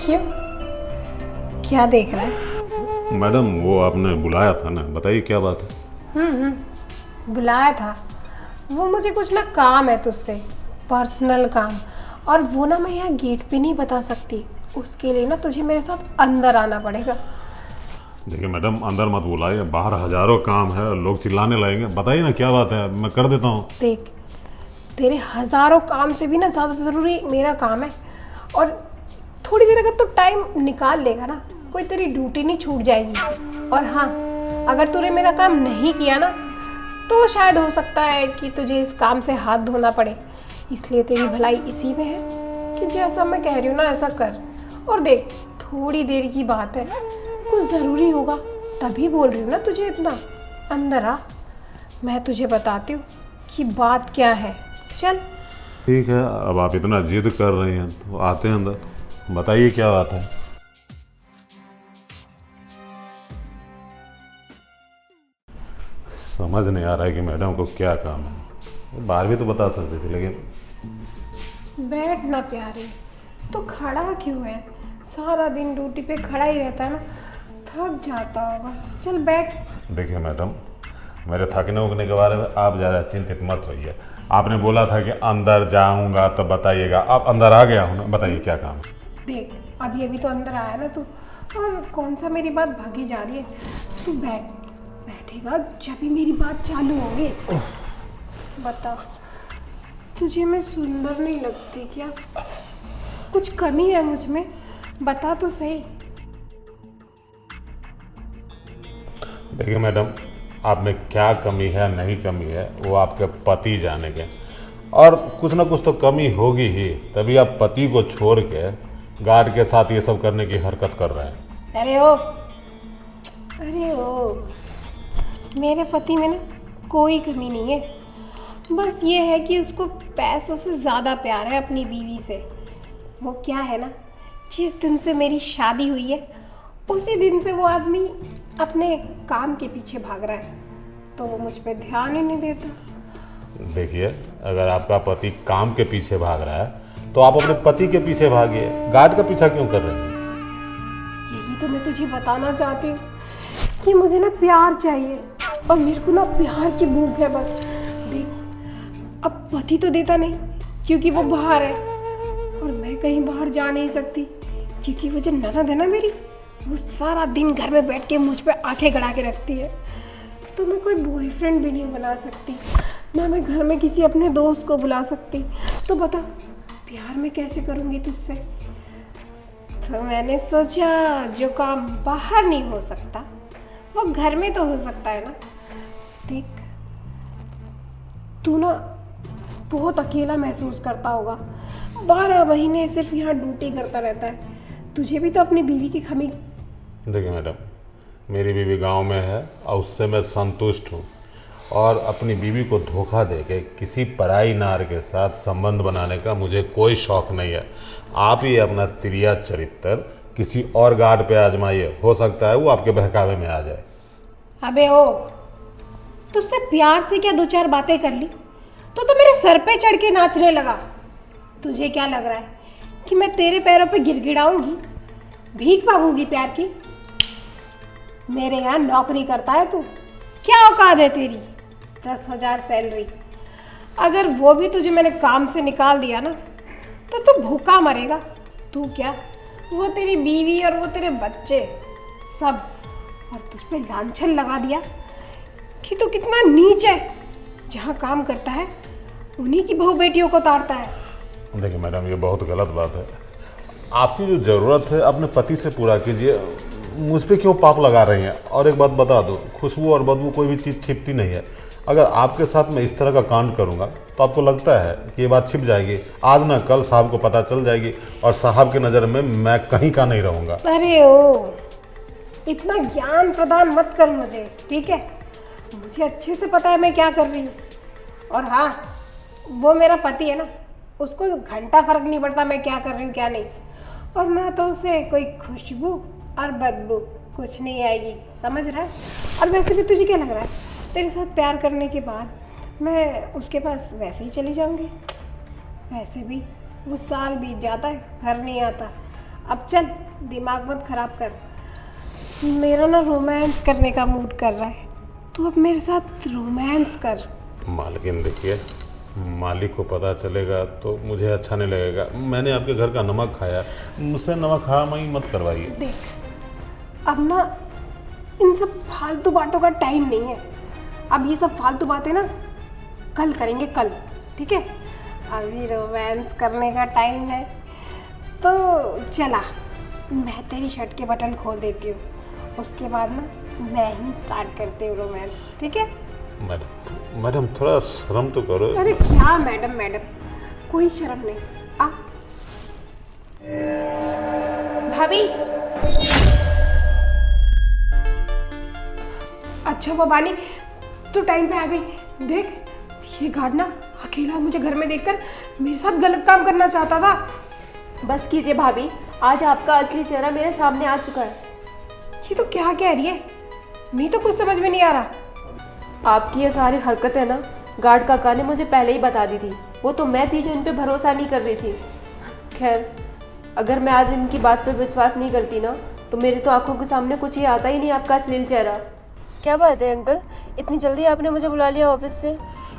क्यों, क्या देख रहा है? मैडम वो आपने बुलाया था ना, बताइए क्या बात है। बुलाया था, वो मुझे कुछ ना काम है तुझसे, पर्सनल काम। और वो ना मैं यहाँ गेट पे नहीं बता सकती, उसके लिए ना तुझे मेरे साथ अंदर आना पड़ेगा। देखिए मैडम, अंदर मत बुलाइए, बाहर हजारों काम है, लोग चिल्लाने लगेंगे। बताइए ना क्या बात है, मैं कर देता हूँ। देख, तेरे हजारों काम से भी ना ज़्यादा ज़रूरी मेरा काम है। और थोड़ी देर अगर तू टाइम निकाल लेगा ना, कोई तेरी ड्यूटी नहीं छूट जाएगी। और हाँ, अगर तूने मेरा काम नहीं किया ना, तो शायद हो सकता है कि तुझे इस काम से हाथ धोना पड़े। इसलिए तेरी भलाई इसी में है कि जैसा मैं कह रही हूँ ना ऐसा कर। और देख, थोड़ी देर की बात है, कुछ ज़रूरी होगा तभी बोल रही हूँ ना तुझे इतना। अंदर आ, मैं तुझे बताती हूँ कि बात क्या है। चल। ठीक है, अब आप इतना जिद कर रहे हैं तो आते हैं अंदर, बताइए क्या बात है। समझ नहीं आ रहा है कि मैडम को क्या काम है। बाहर भी तो बता सकते थे, लेकिन बैठ ना प्यारे, तो खड़ा क्यों है? सारा दिन ड्यूटी पे खड़ा ही रहता है ना, थक जाता होगा। चल बैठ। देखिए मैडम, मेरे थकने उगने के बारे में आप ज़्यादा चिंतित मत होइए। आपने बोला था कि अंदर जाऊंगा तो बताइएगा, आप अंदर आ गया हूँ ना, बताइए क्या काम है। देख, अभी अभी तो अंदर आया ना तू, और कौन सा मेरी बात भागी जा रही है। तू बैठ, बैठेगा जब भी मेरी बात चालू होगी। बता, तुझे मैं सुंदर नहीं लगती क्या? कुछ कमी है मुझ में? बता तो सही। देखिए मैडम, आप में क्या कमी है नहीं कमी है वो आपके पति जानेंगे, और कुछ ना कुछ तो कमी होगी ही, तभी आप पति को छोड़ के गार्ड के साथ ये सब करने की हरकत कर रहे हैं। अरे ओ, मेरे पति में ना कोई कमी नहीं है। बस ये है कि उसको पैसों से ज़्यादा प्यार है अपनी बीवी से। वो क्या है ना, जिस दिन से मेरी शादी हुई है उसी दिन से वो आदमी अपने काम के पीछे भाग रहा है, तो वो मुझ पर ध्यान ही नहीं देता। देखिए, अगर आपका पति काम के पीछे भाग रहा है तो आप अपने पति के पीछे भागिए, गार्ड का पीछा क्यों कर रहे हैं। यही तो मैं तुझे बताना चाहती हूँ कि मुझे ना प्यार चाहिए, और मेरे को ना प्यार की भूख है बस। देख, अब पति तो देता नहीं क्योंकि वो बाहर है, और मैं कहीं बाहर जा नहीं सकती क्योंकि वो जो ननद है ना मेरी, वो सारा दिन घर में बैठ के मुझ पे आंखें गड़ा के रखती है। तो मैं कोई बॉयफ्रेंड भी नहीं बना सकती, ना मैं घर में किसी अपने दोस्त को बुला सकती। तो बता, प्यार मैं कैसे करूँगी तुझसे? तो मैंने सोचा जो काम बाहर नहीं हो सकता वो घर में तो हो सकता है ना। देख, तू ना बहुत अकेला महसूस करता होगा, 12 महीने सिर्फ यहाँ ड्यूटी करता रहता है। तुझे भी तो अपनी बीवी की कमी। देखिए मैडम, मेरी बीवी गांव में है और उससे मैं संतुष्ट हूँ, और अपनी बीवी को धोखा देके किसी पराई नार के साथ संबंध बनाने का मुझे कोई शौक नहीं है। आप ही अपना तिरिया चरित्र किसी और गार्ड पे आजमाइए, हो सकता है वो आपके बहकावे में आ जाए। अबे ओ, तुझसे प्यार से क्या 2-4 बातें कर ली तो मेरे सर पे चढ़ के नाचने लगा। तुझे क्या लग रहा है कि मैं तेरे पैरों पे गिड़गिड़ाऊंगी, भीख मांगूंगी प्यार की? मेरे यहाँ नौकरी करता है तू, क्या औकात है तेरी? 10,000 सैलरी, अगर वो भी तुझे मैंने काम से निकाल दिया ना तो तू भूखा मरेगा। तू क्या, वो तेरी बीवी और वो तेरे बच्चे सब, और तुझ पे लांछन लगा दिया कि तू कितना नीच है। जहाँ काम करता है उन्हीं की बहू बेटियों को ताड़ता है। देखिए मैडम, ये बहुत गलत बात है। आपकी जो ज़रूरत है अपने पति से पूरा कीजिए, मुझ पे क्यों पाप लगा रही हैं। और एक बात बता दो, खुशबू और बदबू कोई भी चीज़ छिपती नहीं है। अगर आपके साथ मैं इस तरह का कांड करूंगा तो आपको लगता है कि ये बात छिप जाएगी? आज ना कल साहब को पता चल जाएगी, और साहब की नज़र में मैं कहीं का नहीं रहूँगा। अरे ओ, इतना ज्ञान प्रदान मत कर मुझे, ठीक है? मुझे अच्छे से पता है मैं क्या कर रही हूँ। और हाँ, वो मेरा पति है ना, उसको घंटा फर्क नहीं पड़ता मैं क्या कर रही हूँ क्या नहीं। और ना तो उसे कोई खुशबू और बदबू कुछ नहीं आएगी, समझ रहा है? और वैसे भी तुझे क्या लग रहा है, तेरे साथ प्यार करने के बाद मैं उसके पास वैसे ही चली जाऊँगी? वैसे भी वो साल बीत जाता है, घर नहीं आता। अब चल, दिमाग मत खराब कर। मेरा ना रोमांस करने का मूड कर रहा है, तो अब मेरे साथ रोमांस कर। मालकिन देखिए, मालिक को पता चलेगा तो मुझे अच्छा नहीं लगेगा। मैंने आपके घर का नमक खाया, मुझसे नमक खामई मत करवाइए। देख, अब ना इन सब फालतू बातों का टाइम नहीं है। अब ये सब फालतू बातें ना कल करेंगे, कल, ठीक है? अभी रोमांस करने का टाइम है। तो चला, मैं तेरी शर्ट के बटन खोल देती हूँ, उसके बाद ना मैं ही स्टार्ट करती हूँ रोमांस, ठीक है? मैडम थोड़ा शर्म तो करो। अरे क्या मैडम मैडम, कोई शर्म नहीं। आ भाभी, अच्छा भवानी, तो टाइम पे आ गई। देख, ये गार्ड ना अकेला मुझे घर में देखकर मेरे साथ गलत काम करना चाहता था। बस कीजिए भाभी, आज आपका असली चेहरा मेरे सामने आ चुका है। जी तो क्या कह रही है? मैं तो कुछ समझ में नहीं आ रहा। आपकी ये सारी हरकतें ना गार्ड काका ने मुझे पहले ही बता दी थी। वो तो मैं थी जो इन पे भरोसा नहीं कर रही थी। खैर, अगर मैं आज इनकी बात पर विश्वास नहीं करती ना, तो मेरे तो आंखों के सामने कुछ ही आता ही नहीं आपका असली चेहरा। क्या बात है अंकल, इतनी जल्दी आपने मुझे बुला लिया ऑफिस से?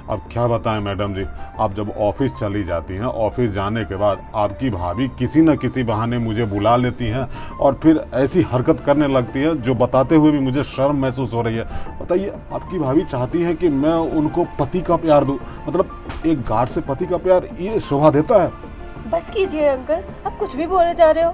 अब क्या बताएं मैडम जी, आप जब ऑफिस चली जाती हैं, ऑफिस जाने के बाद आपकी भाभी किसी न किसी बहाने मुझे बुला लेती हैं और फिर ऐसी हरकत करने लगती है जो बताते हुए भी मुझे शर्म महसूस हो रही है। बताइए, आपकी भाभी चाहती है कि मैं उनको पति का प्यार दूं, मतलब एक गार्ड से पति का प्यार, ये शोभा देता है? बस कीजिए अंकल, आप कुछ भी बोले जा रहे हो।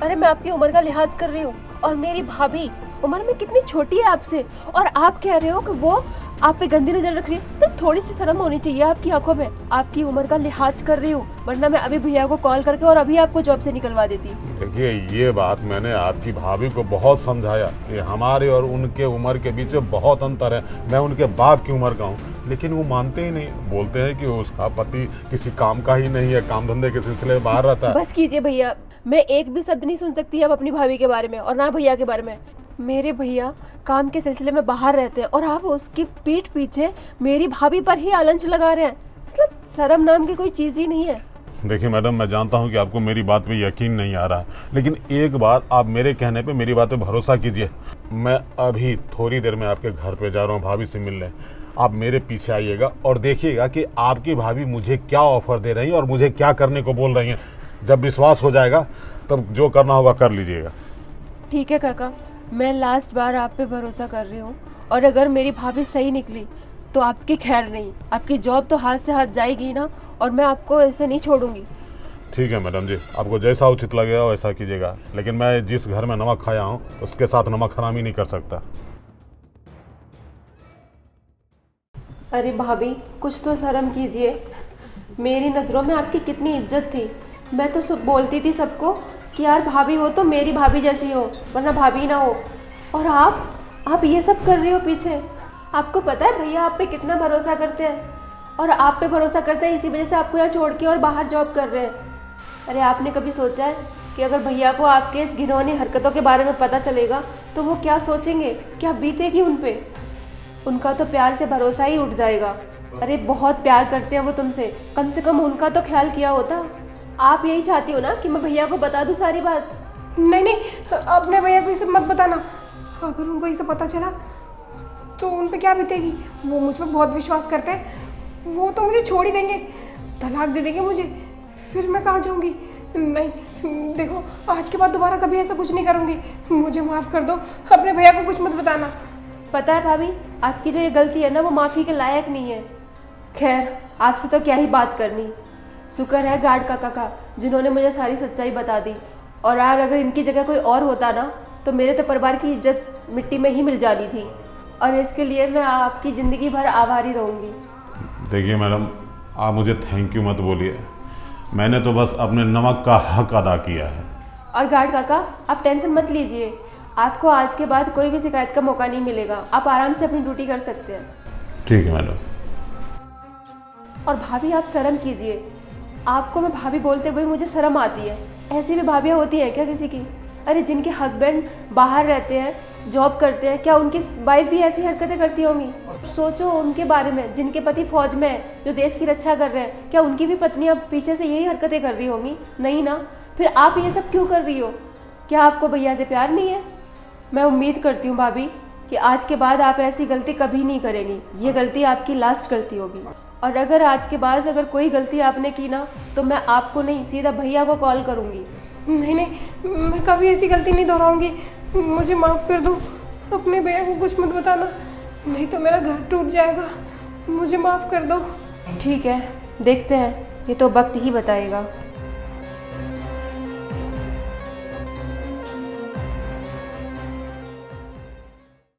अरे मैं आपकी उम्र का लिहाज कर रही हूँ, और मेरी भाभी उम्र में कितनी छोटी है आपसे, और आप कह रहे हो कि वो आप पे गंदी नजर रख रही है। तो थोड़ी सी शर्म होनी चाहिए आपकी आंखों में। आपकी उम्र का लिहाज कर रही हूँ, वरना मैं अभी भैया को कॉल करके और अभी आपको जॉब से निकलवा देती। देखिए, ये बात मैंने आपकी भाभी को बहुत समझाया कि हमारे और उनके उम्र के बीच बहुत अंतर है। मैं उनके बाप की उम्र का हूँ, लेकिन वो मानते ही नहीं। बोलते हैं कि उसका पति किसी काम का ही नहीं है, काम धंधे के सिलसिले में बाहर रहता है। बस कीजिए भैया, मैं एक भी शब्द नहीं सुन सकती अब अपनी भाभी के बारे में, और ना भैया के बारे में। मेरे भैया काम के सिलसिले में बाहर रहते हैं, और आप उसकी पीठ पीछे मेरी भाभी पर ही आलंच लगा रहे हैं। मतलब शर्म नाम की कोई चीज ही नहीं है। देखिए मैडम, मैं जानता हूँ कि आपको मेरी बात पे यकीन नहीं आ रहा है, लेकिन एक बार आप मेरे कहने पे मेरी बात पे भरोसा कीजिए। मैं अभी थोड़ी देर में आपके घर पे जा रहा हूँ भाभी से मिलने। आप मेरे पीछे आइएगा और देखिएगा कि आपकी भाभी मुझे क्या ऑफर दे रही हैं और मुझे क्या करने को बोल रही हैं। जब विश्वास हो जाएगा तब जो करना होगा कर लीजिएगा। ठीक है काका, मैं लास्ट बार आप पे भरोसा कर रही हूँ, और अगर मेरी भाभी सही निकली तो आपकी खैर नहीं, आपकी जॉब तो हाथ से हाथ जाएगी ना, और मैं आपको ऐसे नहीं छोड़ूंगी। ठीक है मैडम जी, आपको जैसा उचित लगेगा वैसा कीजिएगा, लेकिन मैं जिस घर में नमक खाया हूँ उसके साथ नमक हरामी नहीं कर सकता। अरे भाभी, कुछ तो शर्म कीजिए। मेरी नज़रों में आपकी कितनी इज्जत थी। मैं तो बोलती थी सबको कि यार भाभी हो तो मेरी भाभी जैसी हो, वरना भाभी ना हो। और आप ये सब कर रही हो पीछे। आपको पता है भैया आप पे कितना भरोसा करते हैं, और आप पे भरोसा करते हैं, इसी वजह से आपको यहाँ छोड़ के और बाहर जॉब कर रहे हैं। अरे आपने कभी सोचा है कि अगर भैया को आपके इस घिनौनी हरकतों के बारे में पता चलेगा तो वो क्या सोचेंगे, क्या बीतेगी उन पे? उनका तो प्यार से भरोसा ही उठ जाएगा। अरे बहुत प्यार करते हैं वो तुमसे, कम से कम उनका तो ख्याल किया होता। आप यही चाहती हो ना कि मैं भैया को बता दूं सारी बात? नहीं नहीं, अपने भैया को ये सब मत बताना। अगर उनको ये सब पता चला तो उन पे क्या बीतेगी? वो मुझ पर बहुत विश्वास करते हैं। वो तो मुझे छोड़ ही देंगे, तलाक दे देंगे मुझे। फिर मैं कहाँ जाऊँगी? नहीं, देखो, आज के बाद दोबारा कभी ऐसा कुछ नहीं करूँगी। मुझे माफ़ कर दो, अपने भैया को कुछ मत बताना। पता है भाभी, आपकी जो ये गलती है ना, वो माफ़ी के लायक नहीं है। खैर, आपसे तो क्या ही बात करनी। शुक्र है गार्ड काका का, जिन्होंने मुझे सारी सच्चाई बता दी। और यार, अगर इनकी जगह कोई और होता ना, तो मेरे तो परिवार की इज्जत मिट्टी में ही मिल जानी थी। और इसके लिए मैं आपकी ज़िंदगी भर आभारी रहूँगी। देखिए मैडम, आप मुझे थैंक यू मत बोलिए, मैंने तो बस अपने नमक का हक अदा किया है। और गार्ड काका, आप टेंशन मत लीजिए, आपको आज के बाद कोई भी शिकायत का मौका नहीं मिलेगा। आप आराम से अपनी ड्यूटी कर सकते हैं। ठीक है मैडम। और भाभी, आप शर्म कीजिए। आपको मैं भाभी बोलते हुए मुझे शर्म आती है। ऐसी भी भाभियाँ होती हैं क्या किसी की? अरे जिनके हस्बैंड बाहर रहते हैं, जॉब करते हैं, क्या उनकी वाइफ भी ऐसी हरकतें करती होंगी? सोचो उनके बारे में, जिनके पति फौज में है, जो देश की रक्षा कर रहे हैं, क्या उनकी भी पत्नियां पीछे से यही हरकतें कर रही होंगी? नहीं ना। फिर आप ये सब क्यों कर रही हो? क्या आपको भैया से प्यार नहीं है? मैं उम्मीद करती हूँ भाभी कि आज के बाद आप ऐसी गलती कभी नहीं करेंगी। ये गलती आपकी लास्ट गलती होगी। और अगर आज के बाद अगर कोई गलती आपने की ना, तो मैं आपको नहीं, सीधा भैया को कॉल करूँगी। नहीं नहीं, मैं कभी ऐसी गलती नहीं दोहराऊंगी। मुझे माफ़ कर दो, अपने भैया को कुछ मत बताना, नहीं तो मेरा घर टूट जाएगा। मुझे माफ़ कर दो। ठीक है, देखते हैं, ये तो वक्त ही बताएगा।